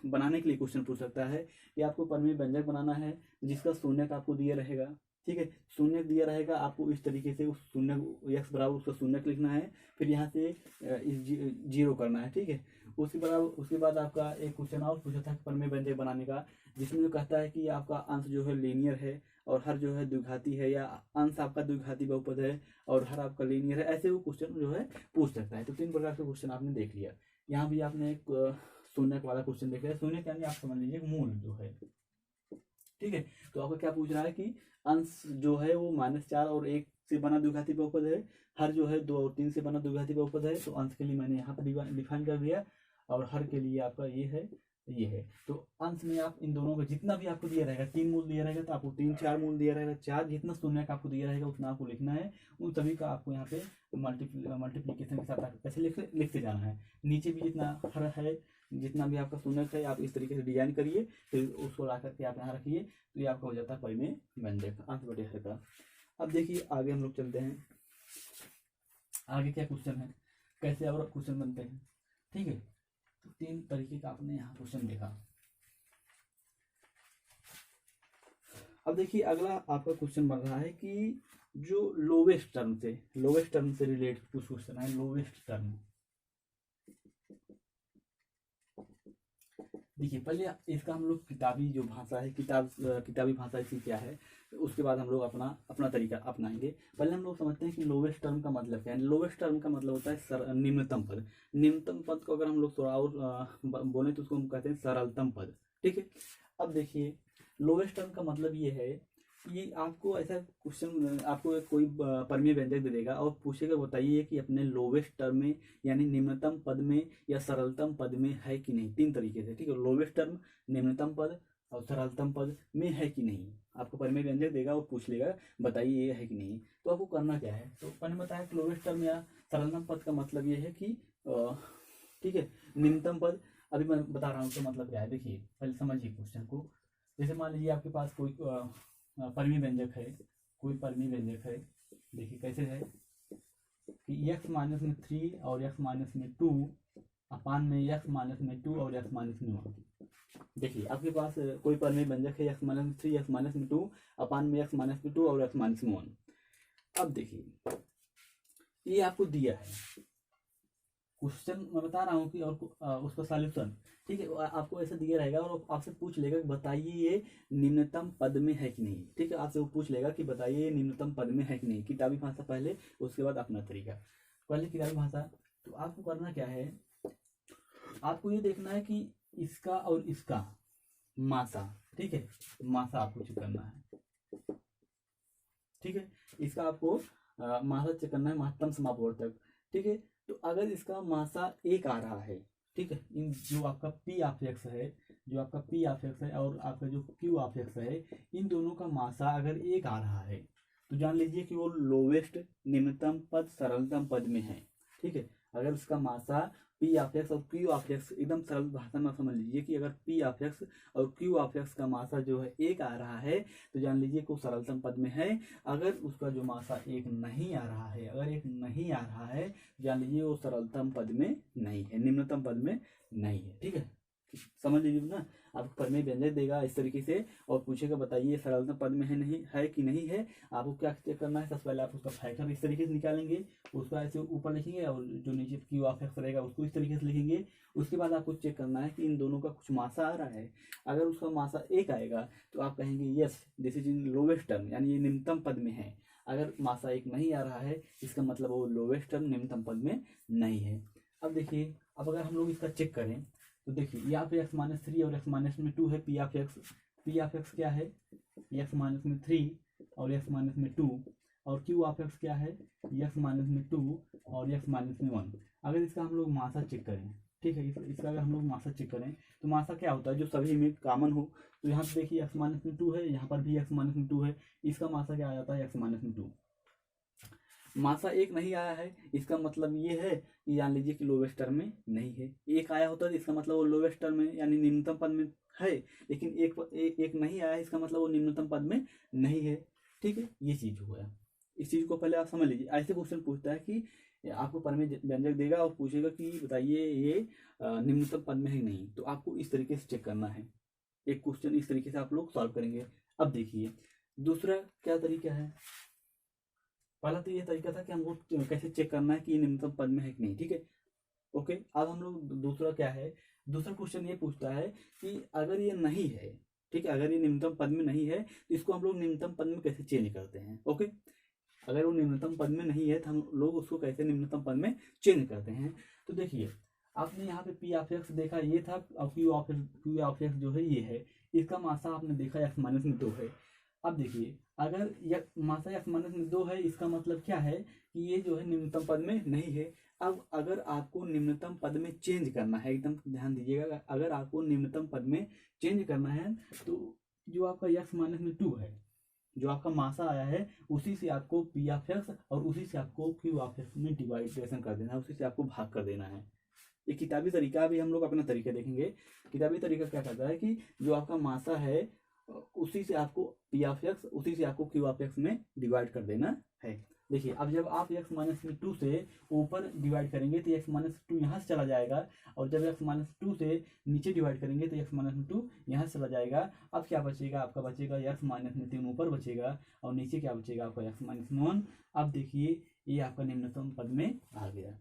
बनाने के लिए क्वेश्चन पूछ सकता है कि आपको परिमेय व्यंजक बनाना है जिसका शून्यक आपको दिया रहेगा। ठीक है, शून्यक दिया रहेगा, आपको इस तरीके से उस शून्य एक्स बराबर उसका शून्यक लिखना है, फिर यहाँ से इस जीरो करना है। ठीक है, उसके बाद आपका एक क्वेश्चन और पूछा था परिमेय व्यंजक बनाने का, जिसमें कहता है कि आपका अंश जो है लीनियर है और हर जो है द्विघाती है, या अंश आपका द्विघाती बहुपद है और हर आपका लीनियर है, ऐसे वो क्वेश्चन जो है पूछ सकता है। तो 3 प्रकार के क्वेश्चन आपने देख लिया। यहाँ भी आपने एक शून्यक वाला क्वेश्चन देख लिया। शून्यक यानी आप समझ लीजिए मूल जो है। ठीक है, तो आपका क्या पूछ रहा है कि अंश जो है वो -4 और 1 से बना द्विघाती बहुपद है, हर जो है 2 और 3 से बना द्विघाती बहुपद है। तो अंश के लिए मैंने यहाँ पर डिफाइन कर दिया, और हर के लिए आपका ये है, ये है। तो अंश में आप इन दोनों का जितना भी आपको दिया रहेगा, 3 मूल दिया रहेगा तो आपको 3, 4 मूल दिया रहेगा 4, जितना शून्य का आपको दिया रहेगा उतना आपको लिखना है। उन सभी का आपको यहाँ पे मल्टीप्लीकेशन के साथ ऐसे लिखते जाना है। नीचे भी जितना हर है, जितना भी आपका शून्य है, आप इस तरीके से डिजाइन करिए, फिर उसको ला करके आप यहाँ रखिए, तो ये आपका हो जाता है परिमेय व्यंजक अंश बटे हर का। अब देखिए आगे हम लोग चलते हैं, आगे क्या क्वेश्चन है, कैसे और क्वेश्चन बनते हैं। ठीक है, तो 3 तरीके का आपने यहाँ क्वेश्चन देखा। अब देखिए अगला आपका क्वेश्चन बन रहा है कि जो लोवेस्ट टर्म से रिलेटेड कुछ क्वेश्चन है। लोवेस्ट टर्म, देखिए पहले इसका हम लोग किताबी जो भाषा है, किताबी भाषा इसकी क्या है, उसके बाद हम लोग अपना तरीका अपनाएंगे। पहले हम लोग समझते हैं कि लोवेस्ट टर्म का मतलब क्या है। लोवेस्ट टर्म का मतलब होता है निम्नतम पद। निम्नतम पद को अगर हम लोग थोड़ा और बोले तो उसको हम कहते हैं सरलतम पद। ठीक है, अब देखिए लोवेस्ट टर्म का मतलब ये है कि आपको ऐसा क्वेश्चन, आपको कोई परिमेय व्यंजक दे देगा और पूछेगा बताइए कि अपने लोवेस्ट टर्म में यानी निम्नतम पद में या सरलतम पद में है कि नहीं। 3 तरीके से, ठीक है, लोवेस्ट टर्म, निम्नतम पद और सरलतम पद में है कि नहीं। आपको परिमेय व्यंजक देगा और पूछ लेगा बताइए ये है कि नहीं। तो आपको करना क्या है, तो मैंने बताया कि लोवेस्ट टर्म या सरलतम पद का मतलब ये है कि ठीक है, निम्नतम पद। अभी मैं बता रहा हूँ तो मतलब क्या है, देखिए पहले समझिए क्वेश्चन को। जैसे मान लीजिए आपके पास कोई परिमेय व्यंजक है, कोई परिमेय व्यंजक है, देखिए कैसे है कि x माइनस में 3 और x माइनस में 2 अपान में x माइनस में 2 और x माइनस में 1। देखिए आपके पास कोई परिमेय व्यंजक है x माइनस में 3, x माइनस में 2 अपान में x माइनस में 2 और x माइनस में 1। अब देखिए ये आपको दिया है क्वेश्चन, मैं बता रहा हूँ कि और उसका सॉल्यूशन। ठीक है, आपको ऐसा दिया रहेगा और आपसे पूछ लेगा कि बताइए ये निम्नतम पद में है कि नहीं। ठीक है, आपसे वो पूछ लेगा कि बताइए ये निम्नतम पद में है कि नहीं। किताबी भाषा पहले, उसके बाद अपना तरीका। पहले किताबी भाषा, तो आपको करना क्या है, आपको ये देखना है कि इसका और इसका मासा, ठीक है, मासा आपको चेक करना है। ठीक है, इसका आपको मासा चेक करना है महत्तम समापवर्तक। ठीक है, तो अगर इसका मासा 1 आ रहा है, ठीक है, इन जो आपका P ऑफ x है, जो आपका P ऑफ x है और आपका जो Q ऑफ x है, इन दोनों का मासा अगर 1 आ रहा है तो जान लीजिए कि वो लोवेस्ट निम्नतम पद सरलतम पद में है। ठीक है, अगर उसका मासा पी ऑफ एक्स और क्यू ऑफ एक्स, एकदम सरल भाषा में समझ लीजिए कि अगर पी ऑफ एक्स और क्यू ऑफ एक्स का मासा जो है एक आ रहा है तो जान लीजिए कि वो सरलतम पद में है। अगर उसका जो मासा एक नहीं आ रहा है, अगर एक नहीं आ रहा है जान लीजिए वो सरलतम पद में नहीं है, निम्नतम पद में नहीं है। ठीक है, समझ लीजिए ना। आपको प्रमेय व्यंजक देगा इस तरीके से और पूछेगा बताइए सरलतम पद में है नहीं है कि नहीं है। आपको क्या चेक करना है, सबसे पहले आप उसका फैक्टर इस तरीके से निकालेंगे, उसका ऐसे ऊपर लिखेंगे और जो नीचे क्यू ऑफ एक्स रहेगा उसको इस तरीके से लिखेंगे। उसके बाद आपको चेक करना है कि इन दोनों का कुछ मासा आ रहा है। अगर उसका मासा एक आएगा तो आप कहेंगे yes this is in lowest term, यानी ये निम्नतम पद में है। अगर मासा एक नहीं आ रहा है इसका मतलब वो लोवेस्ट टर्म निम्नतम पद में नहीं है। अब देखिए, अब अगर हम लोग इसका चेक करें तो देखिए यहाँ पे x-3 और x-2 है पी ऑफ एक्स क्या है x-3 और x-2 और q ऑफ एक्स क्या है x-2 और x-1। अगर इसका हम लोग मासा चेक करें, ठीक है, इसका अगर हम लोग मासा चेक करें तो मासा क्या होता है जो सभी में कॉमन हो। तो यहाँ पे देखिए x-2 है, यहाँ पर भी x-2 है, इसका मासा क्या आ जाता है x-2। मासा एक नहीं आया है इसका मतलब ये है कि जान लीजिए कि लोवेस्ट टर्म में नहीं है। एक आया होता है तो इसका मतलब वो लोवेस्ट टर्म में यानी निम्नतम पद में है, लेकिन एक नहीं आया है इसका मतलब वो निम्नतम पद में नहीं है। ठीक है, ये चीज हो गया। इस चीज को पहले आप समझ लीजिए। ऐसे क्वेश्चन पूछता है कि आपको प्रमेय व्यंजक देगा और पूछेगा कि बताइए ये निम्नतम पद में है नहीं, तो आपको इस तरीके से चेक करना है। एक क्वेश्चन इस तरीके से आप लोग सॉल्व करेंगे। अब देखिए दूसरा क्या तरीका है। पहला तो ये तरीका था कि हमको कैसे चेक करना है कि ये निम्नतम पद में है कि नहीं। ठीक है, ओके। अब हम लोग दूसरा क्या है, दूसरा क्वेश्चन ये पूछता है कि अगर ये नहीं है, ठीक है, अगर ये निम्नतम पद में नहीं है तो इसको हम लोग निम्नतम पद में कैसे चेंज करते हैं। ओके, अगर वो निम्नतम पद में नहीं है तो हम लोग उसको कैसे निम्नतम पद में चेंज करते हैं। तो देखिए आपने यहाँ पे पी ऑफ एक्स देखा ये था और क्यू ऑफ एक्स जो है ये है, इसका मासा आपने देखा x-2 है। अब देखिए अगर मासा x-2 है इसका मतलब क्या है कि ये जो है निम्नतम पद में नहीं है। अब अगर आपको निम्नतम पद में चेंज करना है, एकदम ध्यान दीजिएगा, अगर आपको निम्नतम पद में चेंज करना है तो जो आपका x-2 है, जो आपका मासा आया है उसी से आपको पी ऑफ एक्स और उसी से आपको क्यू ऑफ एक्स में डिवाइडेशन कर देना है, उसी से आपको भाग कर देना है। ये किताबी तरीका भी हम लोग अपना तरीका देखेंगे। किताबी तरीका क्या कहता है कि जो आपका मासा है उसी से आपको पी ऑफ एक्स उसी से आपको क्यू ऑफ एक्स में डिवाइड कर देना है। देखिए अब जब आप x-2 से ऊपर डिवाइड करेंगे तो x-2 यहाँ से चला जाएगा और जब x-2 से नीचे डिवाइड करेंगे तो x-2 यहाँ से चला जाएगा। अब क्या बचेगा, आपका बचेगा x-3 ऊपर बचेगा और नीचे क्या बचेगा आपका x-1। अब देखिए ये आपका निम्नतम पद में आ गया।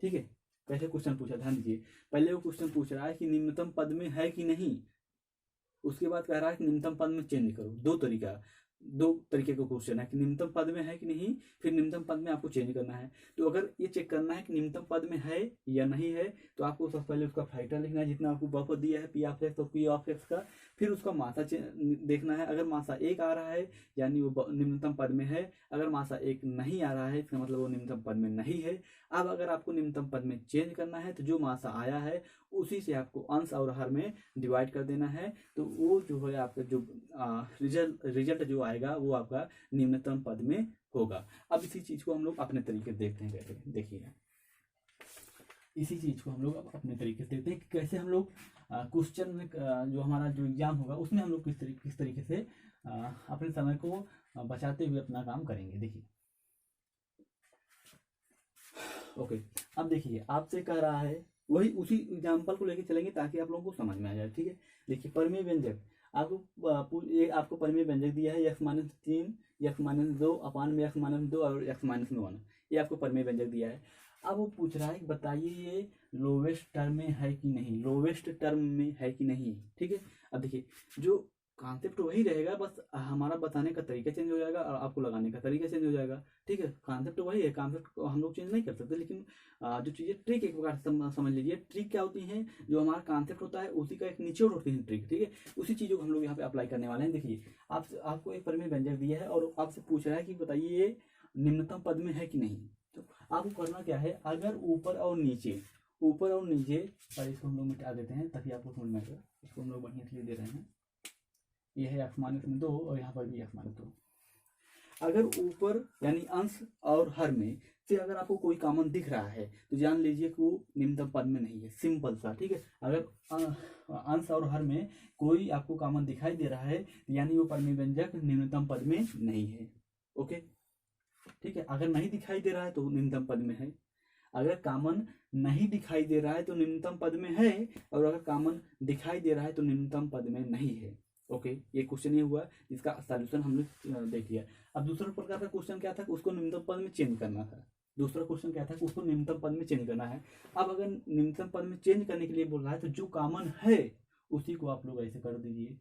ठीक है, कैसे क्वेश्चन पूछा, ध्यान दीजिए। पहले वो क्वेश्चन पूछ रहा है कि निम्नतम पद में है कि नहीं, उसके बाद कह रहा है कि निम्नतम पद में चेंज करो। दो तरीके का क्वेश्चन है कि निम्नतम पद में है कि नहीं, फिर निम्नतम पद में आपको चेंज करना है। तो अगर ये चेक करना है कि निम्नतम पद में है या नहीं है तो आपको सबसे पहले उसका फैक्टर लिखना है जितना आपको बहुपद दिया है पी ऑफ एक्स और पी ऑफ एक्स का। फिर उसका मासा देखना है, अगर मासा एक आ रहा है यानी वो निम्नतम पद में है, अगर मासा एक नहीं आ रहा है इसका मतलब वो निम्नतम पद में नहीं है। अब अगर आपको निम्नतम पद में चेंज करना है तो जो मासा आया है उसी से आपको अंश और हर में डिवाइड कर देना है। तो वो जो है आपका जो रिजल्ट जो आएगा वो आपका निम्नतम पद में होगा। अब इसी चीज को हम लोग अपने तरीके से देखते हैं कैसे। देखिए इसी चीज को हम लोग अब अपने तरीके से देखते हैं कि कैसे हम लोग क्वेश्चन में जो हमारा जो एग्जाम होगा उसमें हम लोग किस तरीके से अपने समय को बचाते हुए अपना काम करेंगे। देखिए ओके, अब देखिए आपसे कह रहा है वही उसी एग्जाम्पल को लेके चलेंगे ताकि आप लोगों को समझ में आ जाए। ठीक है, देखिए परिमेय व्यंजक आपको परिमेय व्यंजक दिया है x-3 x-2 अपान में x-2 और x-1, ये आपको परिमेय व्यंजक दिया है। अब वो पूछ रहा है कि बताइए ये लोवेस्ट टर्म में है कि नहीं, लोवेस्ट टर्म में है कि नहीं। ठीक है, अब देखिए जो कॉन्सेप्ट वही रहेगा, बस हमारा बताने का तरीका चेंज हो जाएगा और आपको लगाने का तरीका चेंज हो जाएगा। ठीक है, कॉन्सेप्ट वही है, कॉन्सेप्ट को हम लोग चेंज नहीं कर सकते, लेकिन जो चीज़ें ट्रिक एक प्रकार से समझ लीजिए। ट्रिक क्या होती है, जो हमारा कॉन्सेप्ट होता है उसी का एक निचोड़ होती है ट्रिक। ठीक है, उसी चीज़ों को हम लोग यहाँ पे अप्लाई करने वाले हैं। देखिए आपको एक परिमेय व्यंजक दिया है और आपसे पूछ रहा है कि बताइए ये निम्नतम पद में है कि नहीं। तो आपको करना क्या है, अगर ऊपर और नीचे और इसको हम लोग मिटा देते हैं ताकि आपको समझ में आएगा। इसको हम लोग बढ़िया से दे रहे हैं, ये है x-2 और यहाँ पर भी x-2। अगर ऊपर यानी अंश और हर में से अगर आपको कोई कॉमन दिख रहा है तो जान लीजिए कि वो निम्नतम पद में नहीं है, सिंपल सा, ठीक है। अगर अंश और हर में कोई आपको कॉमन दिखाई दे रहा है यानी वो परिमेय व्यंजक निम्नतम पद में नहीं है। ओके, ठीक है। अगर नहीं दिखाई दे रहा है तो निम्नतम पद में है, अगर कॉमन नहीं दिखाई दे रहा है तो निम्नतम पद में है, और अगर कॉमन दिखाई दे रहा है तो निम्नतम पद में नहीं है। ओके, ये क्वेश्चन ये हुआ जिसका सॉल्यूशन हम लोग देख लिया। अब दूसरा प्रकार का क्वेश्चन क्या था, उसको निम्नतम पद में चेंज करना था। दूसरा क्वेश्चन क्या था, उसको निम्नतम पद में चेंज करना है। अब अगर निम्नतम पद में चेंज करने के लिए बोल रहा है तो जो कॉमन है उसी को आप लोग ऐसे कर दीजिए,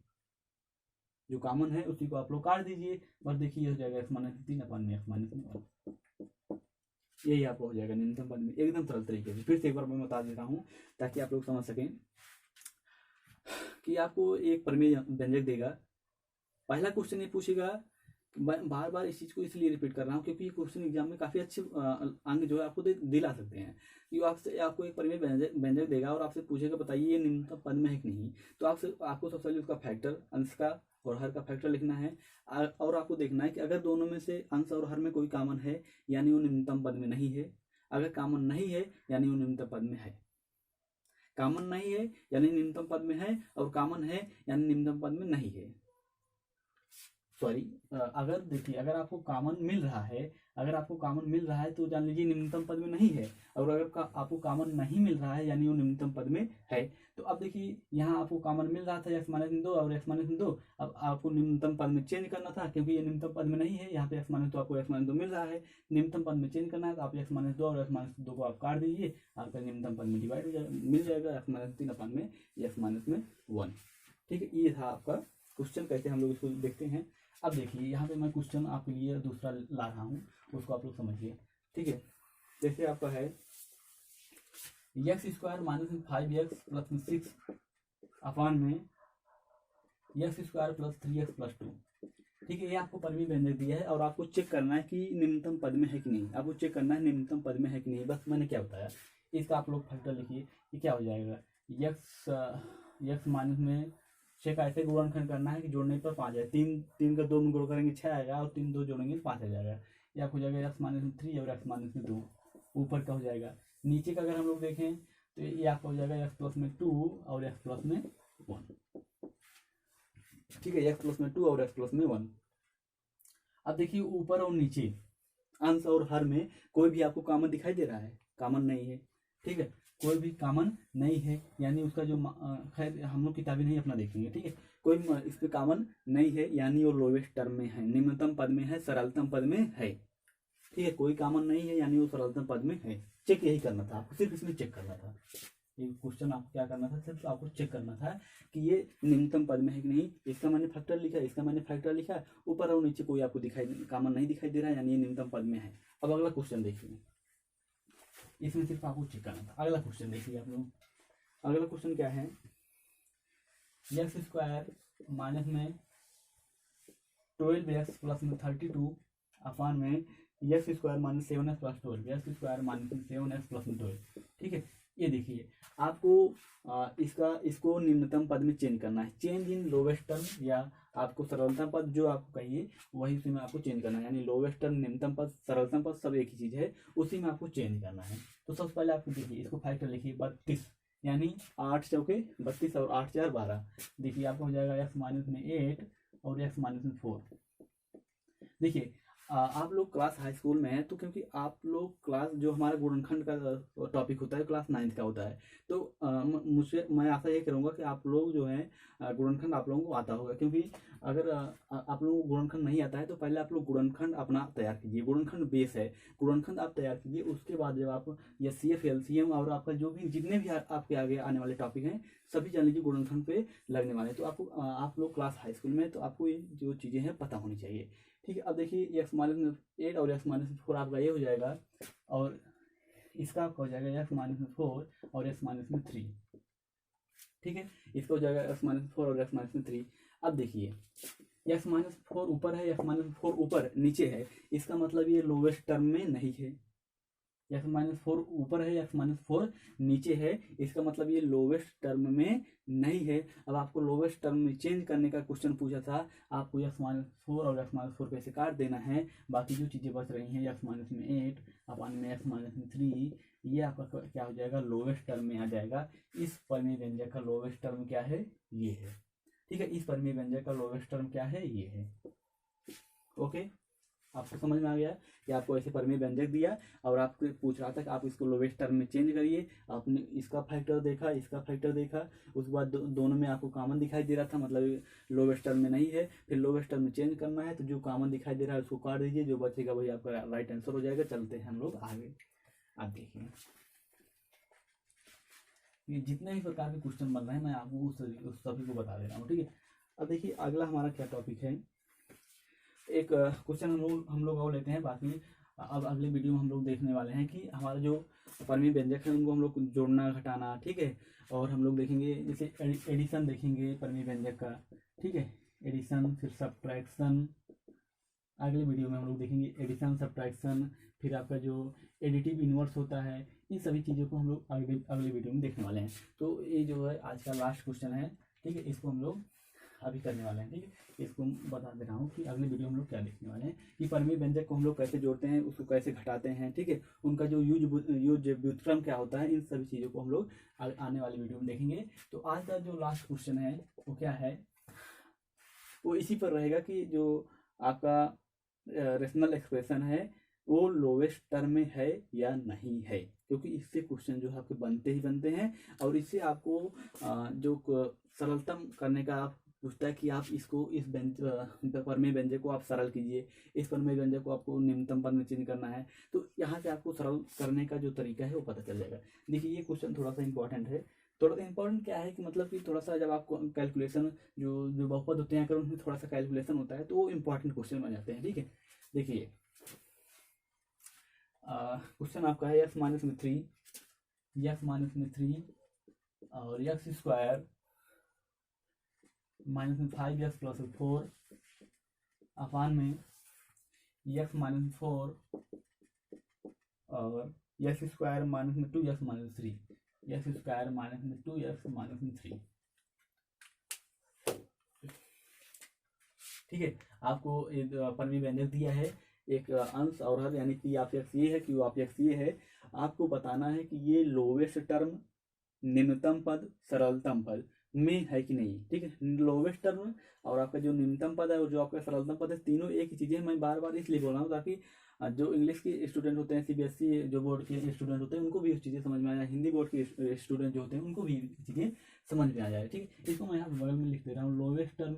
जो कॉमन है उसी को आप लोग काट दीजिए। बस देखिए ये हो जाएगा x माइनस 3 अपन में x माइनस 1, यही आपको हो जाएगा निम्नतम पद में, एकदम सरल तरीके से। फिर से एक बार मैं बता देता हूँ ताकि आप लोग समझ सकें कि आपको एक परिमेय व्यंजक देगा। पहला क्वेश्चन ये पूछेगा, बार बार इस चीज को इसलिए रिपीट कर रहा हूँ क्योंकि ये क्वेश्चन एग्जाम में काफी अच्छे अंक जो है आपको दिला सकते हैं। कि आपसे आपको एक परिमेय व्यंजक देगा और आपसे पूछेगा बताइए ये निम्नतम पद में है कि नहीं, तो आपको सबसे पहले उसका फैक्टर, अंश का और हर का फैक्टर लिखना है, और आपको देखना है कि अगर दोनों में से अंश और हर में कोई कॉमन है यानी वो निम्नतम पद में नहीं है, अगर कॉमन नहीं है यानी वो निम्नतम पद में है, कॉमन नहीं है यानी निम्नतम पद में है, और कॉमन है यानी निम्नतम पद में नहीं है। सॉरी, अगर देखिए अगर आपको कॉमन मिल रहा है, अगर आपको कॉमन मिल रहा है तो जान लीजिए निम्नतम पद में नहीं है, और अगर आपको कॉमन नहीं मिल रहा है यानी वो निम्नतम पद में है। तो अब देखिए यहाँ आपको कॉमन मिल रहा था x माइनस 2 और x माइनस 2, अब आपको निम्नतम पद में चेंज करना था क्योंकि ये निम्नतम पद में नहीं है। यहाँ पे x माइनस 2 आपको x माइनस 2 मिल रहा है, निम्नतम पद में चेंज करना है तो आप x माइनस 2 और x माइनस 2 को आप काट दीजिए, आपका निम्नतम पद में डिवाइड हो जाएगा, मिल जाएगा x माइनस 3 अपन में x माइनस में 1। ठीक है, ये था आपका क्वेश्चन। कैसे हम लोग इसको देखते हैं, अब देखिए यहाँ पे मैं क्वेश्चन आपके लिए दूसरा ला रहा हूँ, उसको आप लोग समझिए। ठीक है, जैसे आपका है x square minus 5x plus 6 अपान में x square plus 3x plus 2। ठीक है, ये आपको परिमेय व्यंजक दिया है और आपको चेक करना है कि निम्नतम पद में है कि नहीं, आपको चेक करना है निम्नतम पद में है कि नहीं। बस मैंने क्या बताया, इसका आप लोग फैक्टर लिखिए कि क्या हो जाएगा, एक्स माइनस में 6 का ऐसे गुणनखंड करना है कि जोड़ने पर 5 आए, 3 का 2 में गुण करेंगे 6 आएगा, और 3 2 जोड़ेंगे 5 आ जाएगा। ये आपको हो जाएगा एक्स माइनस में 3 और एक्स माइनस में 2, ऊपर का हो जाएगा। नीचे का अगर हम लोग देखें तो ये आपका हो जाएगा एक्स प्लस में 2 और एक्स प्लस में 1। ठीक है, एक्स प्लस में 2 और एक्स प्लस में 1। अब देखिए ऊपर और नीचे अंश और हर में कोई भी आपको कॉमन दिखाई दे रहा है, कॉमन नहीं है। ठीक है, कोई भी कॉमन नहीं है यानी उसका जो खैर हम लोग किताबी नहीं अपना देखेंगे। ठीक है, कोई इस पे कॉमन नहीं है यानी वो लोवेस्ट टर्म में है, निम्नतम पद में है, सरलतम पद में है। ठीक है, कोई कॉमन नहीं है यानी वो सरलतम पद में है। चेक यही करना था आपको, सिर्फ इसमें चेक करना था। ये क्वेश्चन आपको क्या करना था, सिर्फ आपको चेक करना था कि ये निम्नतम पद में है कि नहीं। इसका मैंने फैक्टर लिखा, इसका मैंने फैक्टर लिखा, ऊपर और नीचे कोई आपको कॉमन नहीं दिखाई दे रहा है यानी ये निम्नतम पद में है। अब अगला क्वेश्चन देखिए, इसमें सिर्फ आपको चेक करना था। अगला क्वेश्चन देखिए आप लोग, अगला क्वेश्चन क्या है, एक्स स्क्वायर माइनस में 12x प्लस में 32 अपान में x square minus 7x plus 12, x square minus 7x plus में 12। ठीक है, ये देखिए आपको इसको निम्नतम पद में चेंज करना है, चेंज इन लोवेस्ट टर्म, या आपको सरलतम पद जो आपको कहिए वही उसी में आपको चेंज करना है। यानी लोवेस्ट टर्म, निम्नतम पद, सरलतम पद सब एक ही चीज है, उसी में आपको चेंज करना है। तो सबसे पहले आपको देखिए इसको फैक्टर लिखिए 32, यानी 8 चौके 32 और 8 4 12। देखिए आपको हो जाएगा एक्स माइनस में 8 और एक्स माइनस में 4। देखिए आप लोग क्लास हाई स्कूल में हैं तो क्योंकि आप लोग क्लास जो हमारा गुणनखंड का टॉपिक होता है क्लास 9th का होता है, तो मुझसे मैं आशा ये करूँगा कि आप लोग जो है गुणनखंड आप लोगों को आता होगा। क्योंकि अगर आप लोगों को गुणनखंड नहीं आता है तो पहले आप लोग गुणनखंड अपना तैयार कीजिए, गुणनखंड बेस है, गुणनखंड आप तैयार कीजिए। उसके बाद जब आप एचसीएफ एलसीएम और आपका जो भी जितने भी आपके आगे आने वाले टॉपिक हैं सभी जान लीजिए गुणनखंड पे लगने वाले हैं। तो आपको आप लोग क्लास हाई स्कूल में तो आपको ये जो चीज़ें हैं पता होनी चाहिए। ठीक है, अब देखिए एक्स माइनस में 8 और एक्स माइनस में 4 आपका ये हो जाएगा, और इसका आपका हो जाएगा एक्स माइनस में 4 और एक्स माइनस में 3। ठीक है, इसका हो जाएगा एक्स माइनस 4 और एक्स माइनस में 3। अब देखिए एक्स माइनस 4 ऊपर है, एक्स माइनस 4 ऊपर नीचे है, इसका मतलब ये लोवेस्ट टर्म में नहीं है। x-4 ऊपर है, x-4 नीचे है, इसका मतलब ये लोवेस्ट टर्म में नहीं है। अब आपको लोवेस्ट टर्म में चेंज करने का क्वेश्चन पूछा था, आपको x-4 और x-4 पे से काट देना है, बाकी जो चीज़ें बच रही हैं x-8 अपान में x-3, ये आपका क्या हो जाएगा, लोवेस्ट टर्म में आ जाएगा। इस परिमेय व्यंजक का लोवेस्ट टर्म क्या है, ये है। ठीक है, इस परिमेय व्यंजक का लोवेस्ट टर्म क्या है, ये है। ओके, आपको समझ में आ गया कि आपको ऐसे परिमेय व्यंजक दिया और आपको पूछ रहा था कि आप इसको लोवेस्ट टर्म में चेंज करिए। आपने इसका फैक्टर देखा, इसका फैक्टर देखा, उसके बाद दोनों में आपको कॉमन दिखाई दे रहा था, मतलब लोवेस्ट टर्म में नहीं है, फिर लोवेस्ट टर्म में चेंज करना है, तो जो कॉमन दिखाई दे रहा है उसको काट दीजिए, जो बचेगा वही आपका राइट आंसर हो जाएगा। चलते हैं हम लोग आगे। आप देखिए, ये जितने भी प्रकार के क्वेश्चन बन रहे हैं मैं आपको उस सभी को बता दे रहा हूँ। ठीक है, अब देखिए अगला हमारा क्या टॉपिक है। एक क्वेश्चन हम लोग और लेते हैं, बाकी अब अगले वीडियो में हम लोग देखने वाले हैं कि हमारा जो परिमेय व्यंजक है उनको हम लोग जोड़ना घटाना। ठीक है, और हम लोग देखेंगे जैसे एडिशन देखेंगे परिमेय व्यंजक का। ठीक है, एडिशन, फिर सब्ट्रैक्शन, अगले वीडियो में हम लोग देखेंगे एडिशन, सब्ट्रैक्शन, फिर आपका जो एडिटिव इनवर्स होता है, इन सभी चीज़ों को हम लोग अगले वीडियो में देखने वाले हैं। तो ये जो है आज का लास्ट क्वेश्चन है। ठीक है, इसको हम लोग अभी करने वाले हैं। ठीक है, इसको बता दे रहा हूँ कि अगले वीडियो में हम लोग क्या देखने वाले हैं कि परिमेय व्यंजक को हम लोग कैसे जोड़ते हैं, उसको कैसे घटाते हैं। ठीक है, उनका जो यूज व्युत्क्रम क्या होता है, इन सभी चीज़ों को हम लोग आने वाले वीडियो में देखेंगे। तो आज का जो लास्ट क्वेश्चन है वो क्या है, वो इसी पर रहेगा कि जो आपका रेशनल एक्सप्रेशन है वो लोवेस्ट टर्म में है या नहीं है, क्योंकि इससे क्वेश्चन जो है आपके बनते ही बनते हैं। और इससे आपको जो सरलतम करने का आप पूछता है कि आप इसको इस परिमेय व्यंजक को आप सरल कीजिए, इस परिमेय व्यंजक को आपको निम्नतम पद में चेंज करना है, तो यहाँ से आपको सरल करने का जो तरीका है वो पता चल जाएगा। देखिए ये क्वेश्चन थोड़ा सा इंपॉर्टेंट है। थोड़ा इंपॉर्टेंट क्या है कि मतलब कि थोड़ा सा जब आपको कैलकुलेशन जो बहुपद होते हैं अगर उनमें थोड़ा सा कैलकुलेशन होता है तो वो इंपॉर्टेंट क्वेश्चन बन जाते हैं। ठीक है, देखिए क्वेश्चन आपका है x-3 और x² -5x+4 अपान में x-4 और x² -2x-3, x² -2x-3। ठीक है, आपको एक परिमेय व्यंजक दिया है, एक अंश और हर यानी पी ऑफ एक्स ये है, क्यू ऑफ एक्स ये है। आपको बताना है कि ये लोवेस्ट टर्म, निम्नतम पद, सरलतम पद में है कि नहीं। ठीक है, लोवेस्ट टर्म और आपका जो निम्नतम पद है और जो आपका सरलतम पद है, तीनों एक ही चीज़ें। मैं बार बार इसलिए बोल रहा हूँ ताकि जो इंग्लिश के स्टूडेंट होते हैं, सीबीएसई जो बोर्ड के स्टूडेंट होते हैं, उनको भी चीज़ें समझ में आ जाए, हिंदी बोर्ड के स्टूडेंट जो होते हैं उनको भी चीज़ें समझ में आ जाए। ठीक है, इसको मैं यहाँ बगल में लिख दे रहा हूँ, लोवेस्ट टर्म,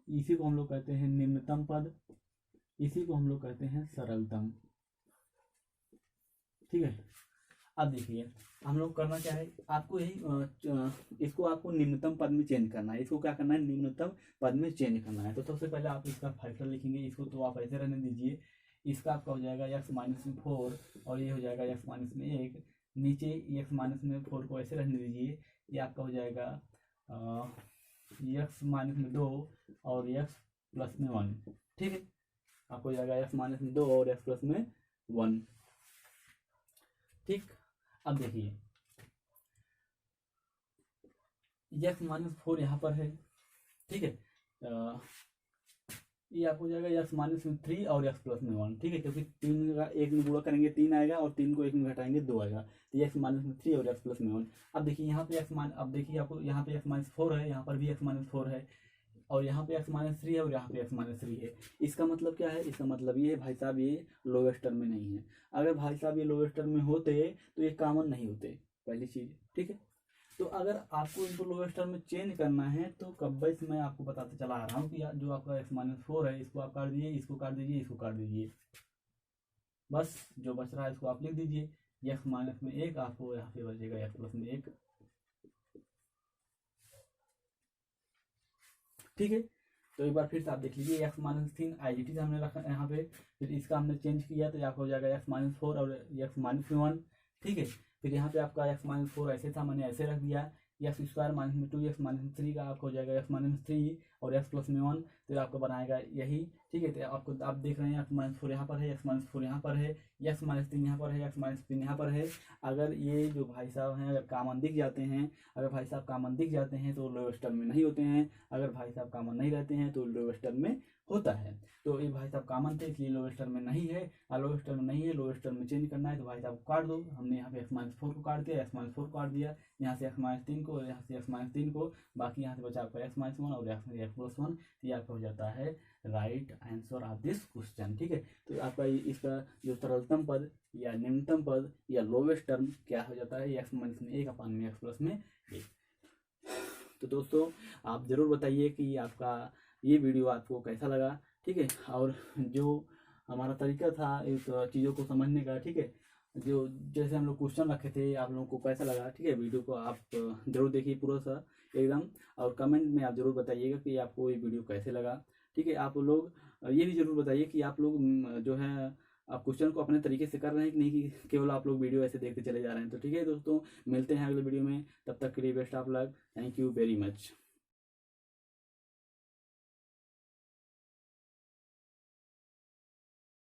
इसी को हम लोग कहते हैं निम्नतम पद, इसी को हम लोग कहते हैं सरलतम। ठीक है, अब देखिए हम लोग करना क्या है, आपको यही इसको आपको निम्नतम पद में चेंज करना है। इसको क्या करना है, निम्नतम पद में चेंज करना है। तो सबसे पहले आप इसका फैक्टर लिखेंगे, इसको तो आप ऐसे रहने दीजिए। इसका आपका हो जाएगा x-4 और ये हो जाएगा x-1, नीचे x-4 को ऐसे रहने दीजिए, ये आपका हो जाएगा x-2 और x+1। ठीक है, आपको हो जाएगा x-2 और x+1। ठीक, अब देखिए x-4 यहाँ पर है। ठीक है, ये आपको हो जाएगा x-3 और x+1। ठीक है, क्योंकि 3 का 1 में गुणा करेंगे 3 आएगा और 3 को 1 में घटाएंगे 2 आएगा, तो x-3 और x+1। अब देखिए यहाँ पे अब देखिए आपको यहाँ पे x-4 है, यहाँ पर भी x-4 है, और यहाँ पे x-3 है और यहाँ पे x-3 है। इसका मतलब क्या है, इसका मतलब ये है भाई साहब ये लोवेस्ट टर्म में नहीं है। अगर भाई साहब ये लोवेस्ट टर्म में होते तो ये कॉमन नहीं होते, पहली चीज़। ठीक है, तो अगर आपको इनको लोवेस्ट टर्म में चेंज करना है तो कब बस मैं आपको बताते चला आ रहा हूँ कि जो आपका x-4 है इसको आप काट दीजिए, इसको काट दीजिए, इसको काट दीजिए, बस जो बच रहा है इसको आप लिख दीजिए। x-1 आपको यहाँ पे बचेगा x+1। ठीक है, तो एक बार फिर से आप देख लीजिए, x-3 आईडेंटिटी हमने रखा यहाँ पे, फिर इसका हमने चेंज किया तो आपको हो जाएगा x-4 और x-1। ठीक है, फिर यहाँ पे आपका x-4 ऐसे था, मैंने ऐसे रख दिया, x² -2 x-3 का आपको हो जाएगा x-3 और x प्लस में 1, तो ये आपका बनाएगा यही। ठीक है, तो आपको आप देख रहे हैं x-4 यहाँ पर है, x-4 यहाँ पर है, x-3 यहाँ पर है, x-3 यहाँ पर है। अगर ये जो भाई साहब हैं अगर कॉमन दिख जाते हैं, अगर भाई साहब कॉमन दिख जाते हैं तो लोएस्ट टर्म में नहीं होते हैं, अगर भाई साहब कॉमन नहीं रहते हैं तो लोएस्ट टर्म में होता है। तो ये भाई साहब कॉमन थे इसलिए लोएस्ट टर्म में नहीं है, और लोएस्ट टर्म में नहीं है, लोएस्ट टर्म में चेंज करना है तो भाई साहब को काट दो। हमने यहाँ पे x-4 को काट दिया, x-4 को काट दिया, यहाँ से x-3 को, यहाँ से x-3 को, बाकी यहाँ से बचा आपका x-1 और x प्लस 1। तो ये आपका हो जाता है right answer of this question. ठीक है, तो आपका इसका जो सरलतम पद या निम्नतम पद या लोवेस्ट टर्म क्या हो जाता है, x-1 अपान में x प्लस में 1। तो दोस्तों आप ज़रूर बताइए कि आपका ये वीडियो आपको कैसा लगा। ठीक है, और जो हमारा तरीका था इस चीज़ों को समझने का, ठीक है, जो जैसे हम लोग क्वेश्चन रखे थे आप लोगों को कैसा लगा। ठीक है, वीडियो को आप ज़रूर देखिए पूरा सा एकदम, और कमेंट में आप ज़रूर बताइएगा कि आपको ये वीडियो कैसे लगा। ठीक है, आप लोग ये भी ज़रूर बताइए कि आप लोग जो है आप क्वेश्चन को अपने तरीके से कर रहे हैं कि नहीं, कि केवल आप लोग वीडियो ऐसे देखते चले जा रहे हैं। तो ठीक है दोस्तों, मिलते हैं अगले वीडियो में, तब तक के लिए best of luck, thank you very much.